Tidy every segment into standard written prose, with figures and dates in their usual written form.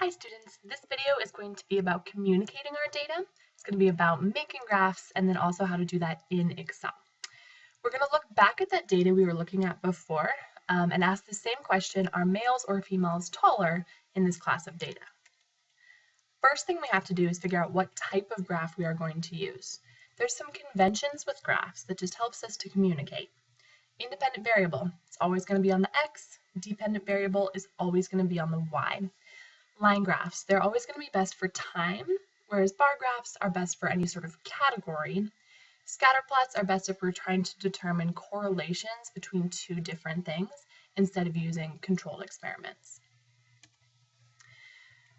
Hi students, this video is going to be about communicating our data. It's going to be about making graphs and then also how to do that in Excel. We're going to look back at that data we were looking at before and ask the same question, are males or females taller in this class of data? First thing we have to do is figure out what type of graph we are going to use. There's some conventions with graphs that just helps us to communicate. Independent variable, it's always going to be on the X. Dependent variable is always going to be on the Y. Line graphs, they're always going to be best for time, whereas bar graphs are best for any sort of category. Scatter plots are best if we're trying to determine correlations between two different things instead of using controlled experiments.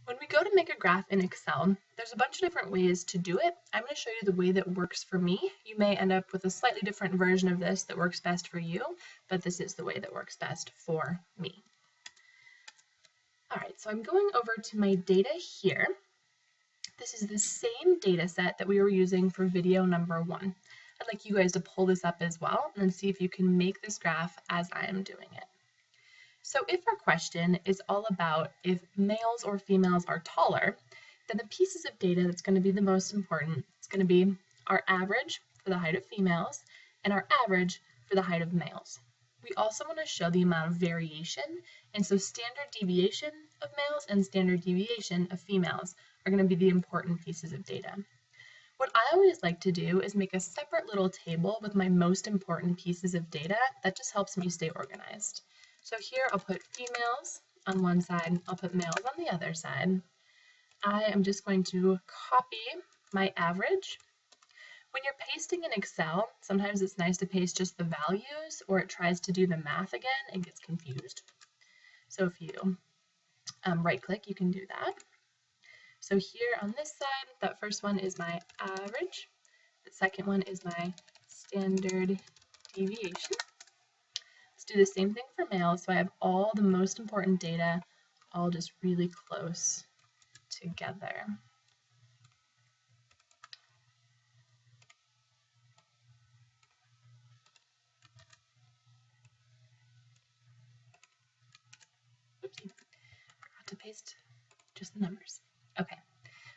When we go to make a graph in Excel, there's a bunch of different ways to do it. I'm going to show you the way that works for me. You may end up with a slightly different version of this that works best for you, but this is the way that works best for me. All right, so I'm going over to my data here. This is the same data set that we were using for video number 1. I'd like you guys to pull this up as well and see if you can make this graph as I am doing it. So if our question is all about if males or females are taller, then the pieces of data that's going to be the most important is going to be our average for the height of females and our average for the height of males. We also want to show the amount of variation, and so standard deviation of males and standard deviation of females are going to be the important pieces of data. What I always like to do is make a separate little table with my most important pieces of data. That just helps me stay organized. So here I'll put females on one side, I'll put males on the other side. I am just going to copy my average. When you're pasting in Excel, sometimes it's nice to paste just the values, or it tries to do the math again and gets confused. So if you right click, you can do that. So here on this side, that first one is my average. The second one is my standard deviation. Let's do the same thing for males. So I have all the most important data all just really close together. Oopsie, forgot to paste just the numbers. Okay,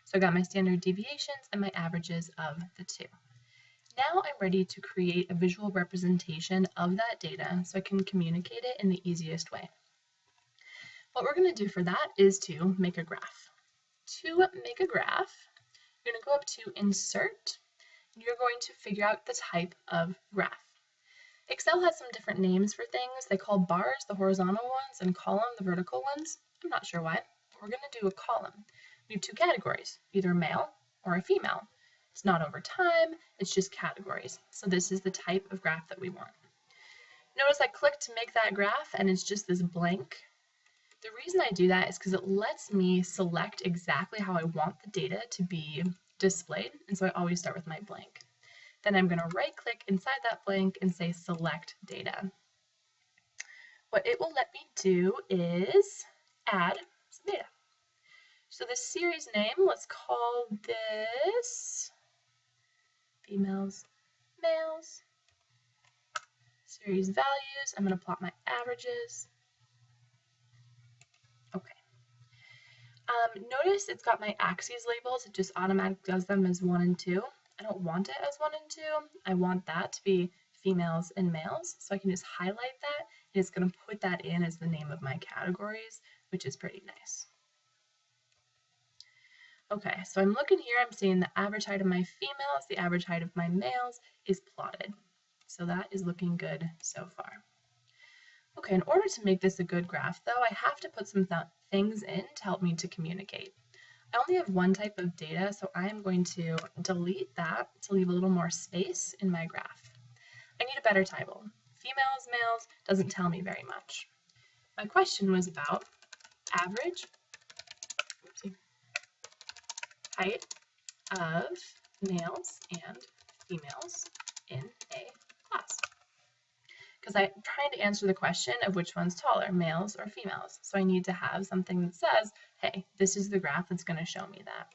so I got my standard deviations and my averages of the two. Now I'm ready to create a visual representation of that data so I can communicate it in the easiest way. What we're going to do for that is to make a graph. To make a graph, you're going to go up to Insert, and you're going to figure out the type of graph. Excel has some different names for things. They call bars the horizontal ones and column the vertical ones. I'm not sure why. We're going to do a column. We have two categories, either a male or a female. It's not over time, it's just categories. So this is the type of graph that we want. Notice I clicked to make that graph and it's just this blank. The reason I do that is because it lets me select exactly how I want the data to be displayed, and so I always start with my blank. Then I'm going to right click inside that blank and say select data. What it will let me do is add some data. So the series name, let's call this females, males. Series values, I'm going to plot my averages. Okay. Notice it's got my axes labels. It just automatically does them as 1 and 2. I don't want it as 1 and 2. I want that to be females and males. So I can just highlight that. And it's going to put that in as the name of my categories, which is pretty nice. Okay, so I'm looking here. I'm seeing the average height of my females, the average height of my males is plotted. So that is looking good so far. Okay, in order to make this a good graph, though, I have to put some things in to help me to communicate. I only have one type of data, so I am going to delete that to leave a little more space in my graph. I need a better title. Females, males doesn't tell me very much. My question was about average height of males and females in a class. Because I'm trying to answer the question of which one's taller, males or females. So I need to have something that says, hey, this is the graph that's going to show me that.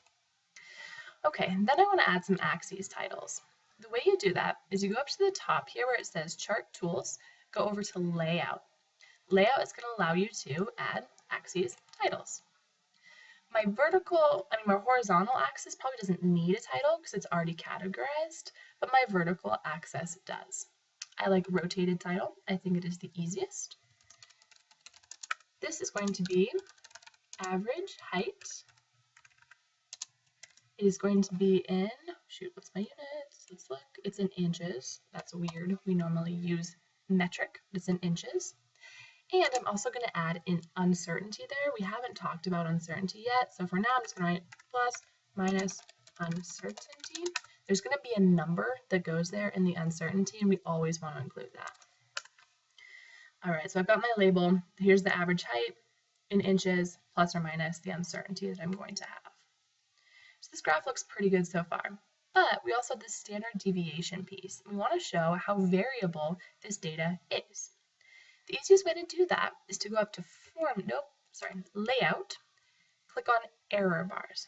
Okay, then I want to add some axes titles. The way you do that is you go up to the top here where it says Chart Tools, go over to Layout. Layout is going to allow you to add axes titles. My horizontal axis probably doesn't need a title because it's already categorized, but my vertical axis does. I like rotated title. I think it is the easiest. This is going to be average height. It is going to be in, shoot, what's my units? Let's look. It's in inches. That's weird. We normally use metric, but it's in inches. And I'm also going to add in uncertainty there. We haven't talked about uncertainty yet. So for now, I'm just going to write plus minus uncertainty. There's going to be a number that goes there in the uncertainty, and we always want to include that. All right, so I've got my label. Here's the average height in inches, plus or minus the uncertainty that I'm going to have. So this graph looks pretty good so far. But we also have this standard deviation piece. We want to show how variable this data is. The easiest way to do that is to go up to Layout, click on Error Bars.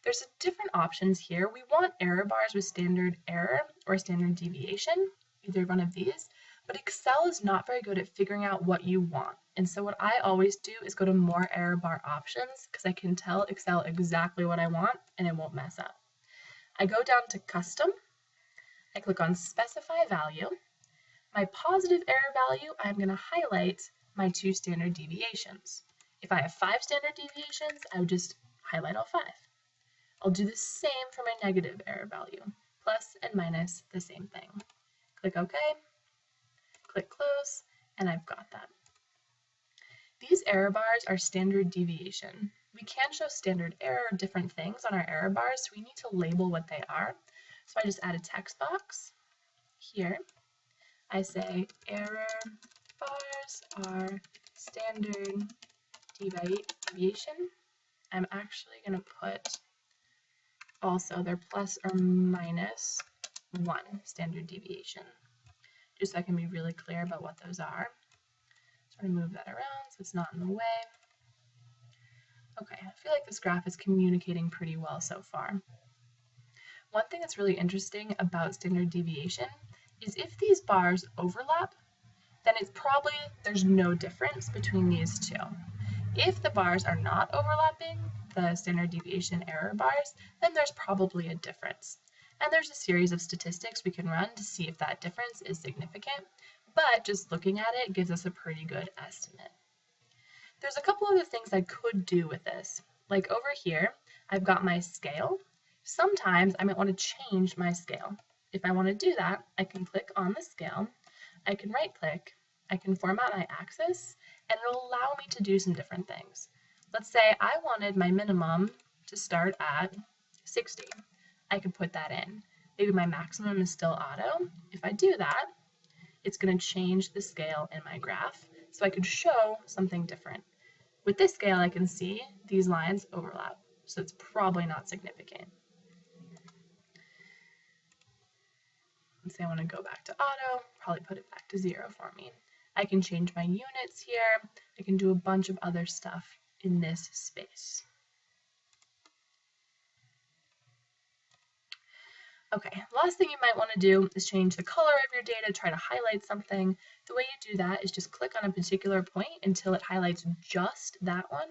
There's different options here. We want error bars with standard error or standard deviation, either one of these, but Excel is not very good at figuring out what you want. And so what I always do is go to more error bar options because I can tell Excel exactly what I want and it won't mess up. I go down to Custom, I click on Specify Value. My positive error value, I'm going to highlight my 2 standard deviations. If I have 5 standard deviations, I would just highlight all 5. I'll do the same for my negative error value, plus and minus the same thing. Click OK, click Close, and I've got that. These error bars are standard deviation. We can show standard error or different things on our error bars, so we need to label what they are. So I just add a text box here. I say error bars are standard deviation. I'm actually going to put also they're plus or minus 1 standard deviation, just so I can be really clear about what those are. So I'm going to move that around so it's not in the way. Okay, I feel like this graph is communicating pretty well so far. One thing that's really interesting about standard deviation is if these bars overlap, then it's probably there's no difference between these two. If the bars are not overlapping, the standard deviation error bars, then there's probably a difference. And there's a series of statistics we can run to see if that difference is significant, but just looking at it gives us a pretty good estimate. There's a couple other things I could do with this. Like over here, I've got my scale. Sometimes I might want to change my scale. If I want to do that, I can click on the scale, I can right click, I can format my axis, and it'll allow me to do some different things. Let's say I wanted my minimum to start at 60. I could put that in. Maybe my maximum is still auto. If I do that, it's going to change the scale in my graph, so I could show something different. With this scale, I can see these lines overlap, so it's probably not significant. Let's say I want to go back to auto, probably put it back to 0 for me. I can change my units here. I can do a bunch of other stuff in this space. Okay, last thing you might want to do is change the color of your data, try to highlight something. The way you do that is just click on a particular point until it highlights just that one.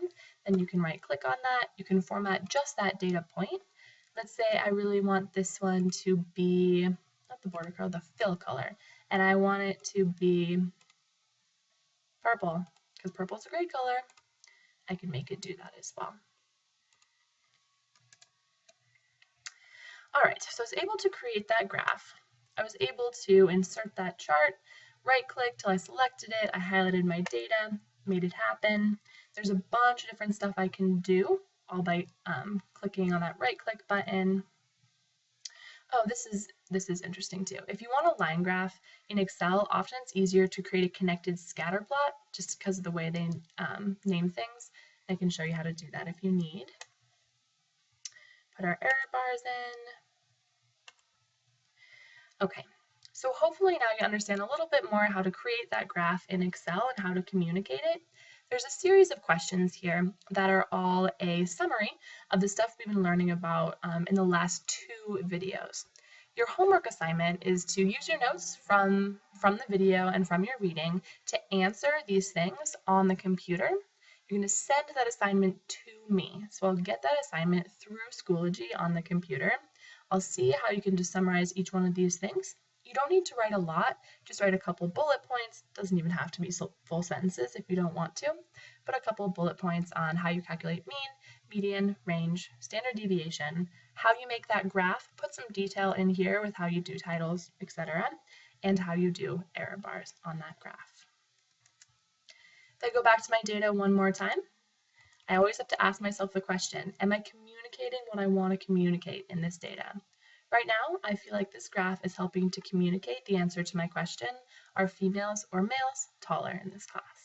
Then you can right click on that. You can format just that data point. Let's say I really want this one to be, not the border color, the fill color, and I want it to be purple, because purple is a great color. I can make it do that as well. All right, so I was able to create that graph. I was able to insert that chart, right click till I selected it, I highlighted my data, made it happen. There's a bunch of different stuff I can do all by clicking on that right click button. Oh, this is interesting too. If you want a line graph in Excel, often it's easier to create a connected scatter plot just because of the way they name things. I can show you how to do that if you need. Put our error bars in. Okay, so hopefully now you understand a little bit more how to create that graph in Excel and how to communicate it. There's a series of questions here that are all a summary of the stuff we've been learning about in the last 2 videos. Your homework assignment is to use your notes from the video and from your reading to answer these things on the computer. You're going to send that assignment to me. So I'll get that assignment through Schoology on the computer. I'll see how you can just summarize each one of these things. You don't need to write a lot, just write a couple bullet points. Doesn't even have to be full sentences if you don't want to, but a couple bullet points on how you calculate mean, median, range, standard deviation, how you make that graph, put some detail in here with how you do titles, etc., and how you do error bars on that graph. If I go back to my data one more time, I always have to ask myself the question, am I communicating what I want to communicate in this data? Right now, I feel like this graph is helping to communicate the answer to my question, are females or males taller in this class?